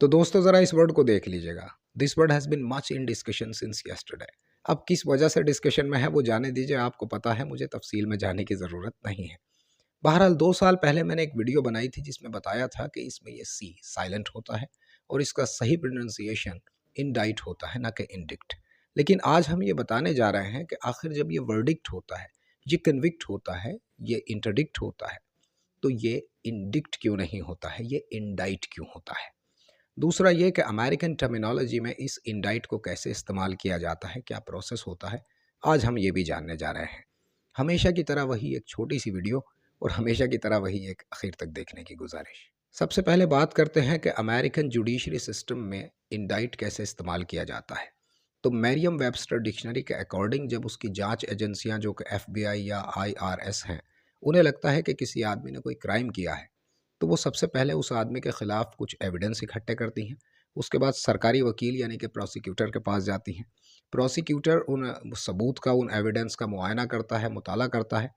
तो दोस्तों ज़रा इस वर्ड को देख लीजिएगा। This word has been much in discussion since yesterday. अब किस वजह से डिस्कशन में है वो जाने दीजिए, आपको पता है, मुझे तफसील में जाने की ज़रूरत नहीं है। बहरहाल 2 साल पहले मैंने एक वीडियो बनाई थी जिसमें बताया था कि इसमें ये सी साइलेंट होता है और इसका सही प्रोनाउंसिएशन इंडाइट होता है, ना कि इंडिक्ट। लेकिन आज हम ये बताने जा रहे हैं कि आखिर जब ये वर्डिक्ट होता है, ये कन्विक्ट होता है, ये इंटरडिक्ट होता है, तो ये इंडिक्ट क्यों नहीं होता है, ये इंडाइट क्यों होता है। दूसरा ये कि अमेरिकन टर्मिनोलॉजी में इस इंडाइट को कैसे इस्तेमाल किया जाता है, क्या प्रोसेस होता है, आज हम ये भी जानने जा रहे हैं। हमेशा की तरह वही एक छोटी सी वीडियो और हमेशा की तरह वही एक आखिर तक देखने की गुजारिश। सबसे पहले बात करते हैं कि अमेरिकन जुडिशरी सिस्टम में इंडाइट कैसे इस्तेमाल किया जाता है। तो मैरियम वेबस्टर डिक्शनरी के अकॉर्डिंग जब उसकी जांच एजेंसियां जो कि FBI या IRS हैं, उन्हें लगता है कि किसी आदमी ने कोई क्राइम किया है, तो वो सबसे पहले उस आदमी के ख़िलाफ़ कुछ एविडेंस इकट्ठे करती हैं। उसके बाद सरकारी वकील यानी कि प्रोसिक्यूटर के पास जाती हैं। प्रोसिक्यूटर उन सबूत का, उन एविडेंस का मुआयना करता है, मुताला करता है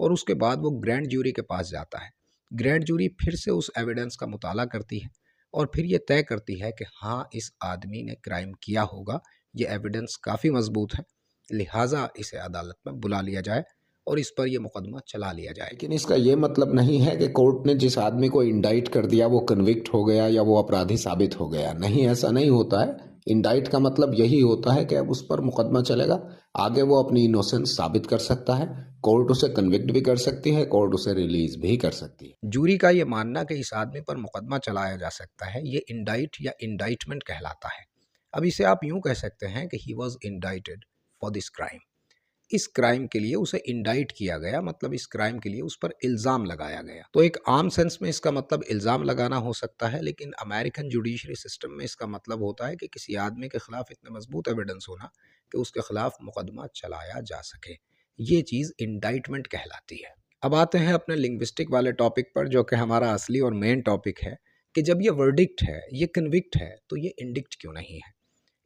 और उसके बाद वो ग्रैंड जूरी के पास जाता है। ग्रैंड जूरी फिर से उस एविडेंस का मुताला करती है और फिर ये तय करती है कि हाँ, इस आदमी ने क्राइम किया होगा, ये एविडेंस काफ़ी मजबूत है, लिहाजा इसे अदालत में बुला लिया जाए और इस पर यह मुकदमा चला लिया जाए। लेकिन इसका ये मतलब नहीं है कि कोर्ट ने जिस आदमी को इंडाइट कर दिया वो कन्विक्ट हो गया या वो अपराधी साबित हो गया। नहीं, ऐसा नहीं होता है। इंडाइट का मतलब यही होता है कि अब उस पर मुकदमा चलेगा, आगे वो अपनी इनोसेंस साबित कर सकता है, कोर्ट उसे कन्विक्ट भी कर सकती है, कोर्ट उसे रिलीज भी कर सकती है। जूरी का ये मानना कि इस आदमी पर मुकदमा चलाया जा सकता है, ये इंडाइट या इंडाइटमेंट कहलाता है। अब इसे आप यूं कह सकते हैं कि he was indicted for this crime. इस क्राइम के लिए उसे इंडाइट किया गया, मतलब इस क्राइम के लिए उस पर इल्ज़ाम लगाया गया। तो एक आम सेंस में इसका मतलब इल्ज़ाम लगाना हो सकता है, लेकिन अमेरिकन जुडिशरी सिस्टम में इसका मतलब होता है कि किसी आदमी के खिलाफ इतने मजबूत एविडेंस होना कि उसके खिलाफ मुकदमा चलाया जा सके। ये चीज़ इंडाइटमेंट कहलाती है। अब आते हैं अपने लिंग्विस्टिक वाले टॉपिक पर, जो कि हमारा असली और मेन टॉपिक है कि जब ये वर्डिक्ट है, ये कन्विक्ट है, तो ये इंडिक्ट क्यों नहीं है।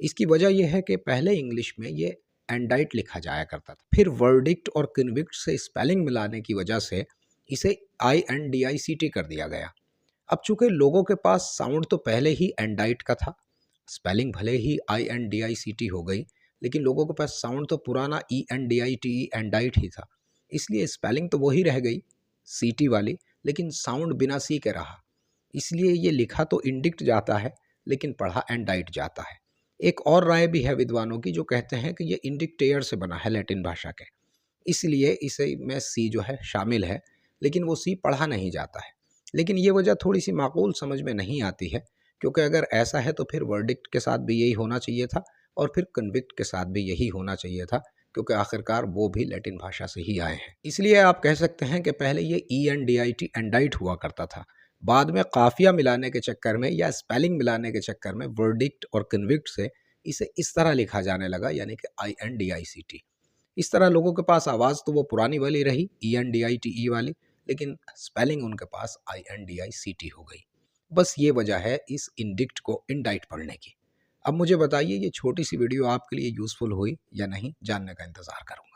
इसकी वजह यह है कि पहले इंग्लिश में ये एंडाइट लिखा जाया करता था, फिर वर्डिक्ट और कन्विक्ट से स्पेलिंग मिलाने की वजह से इसे INDICT कर दिया गया। अब चूंकि लोगों के पास साउंड तो पहले ही एंडाइट का था, स्पेलिंग भले ही INDICT हो गई, लेकिन लोगों के पास साउंड तो पुराना ENDITE एंडाइट ही था, इसलिए स्पेलिंग तो वही रह गई CT वाली, लेकिन साउंड बिना C के रहा। इसलिए ये लिखा तो इंडिक्ट जाता है लेकिन पढ़ा एंडाइट जाता है। एक और राय भी है विद्वानों की जो कहते हैं कि ये इंडिक्टेयर से बना है, लैटिन भाषा के, इसलिए इसे में सी जो है शामिल है, लेकिन वो सी पढ़ा नहीं जाता है। लेकिन ये वजह थोड़ी सी माकूल समझ में नहीं आती है, क्योंकि अगर ऐसा है तो फिर वर्डिक्ट के साथ भी यही होना चाहिए था और फिर कन्विक्ट के साथ भी यही होना चाहिए था, क्योंकि आखिरकार वो भी लैटिन भाषा से ही आए हैं। इसलिए आप कह सकते हैं कि पहले ये ENDIT एंडाइट हुआ करता था, बाद में काफिया मिलाने के चक्कर में या स्पेलिंग मिलाने के चक्कर में वर्डिक्ट और कन्विक्ट से इसे इस तरह लिखा जाने लगा, यानी कि INDICT। इस तरह लोगों के पास आवाज़ तो वो पुरानी वाली रही, ENDITE वाली, लेकिन स्पेलिंग उनके पास INDICT हो गई। बस ये वजह है इस इंडिक्ट को इंडाइट पढ़ने की। अब मुझे बताइए, ये छोटी सी वीडियो आपके लिए यूज़फुल हुई या नहीं, जानने का इंतज़ार करूँगा।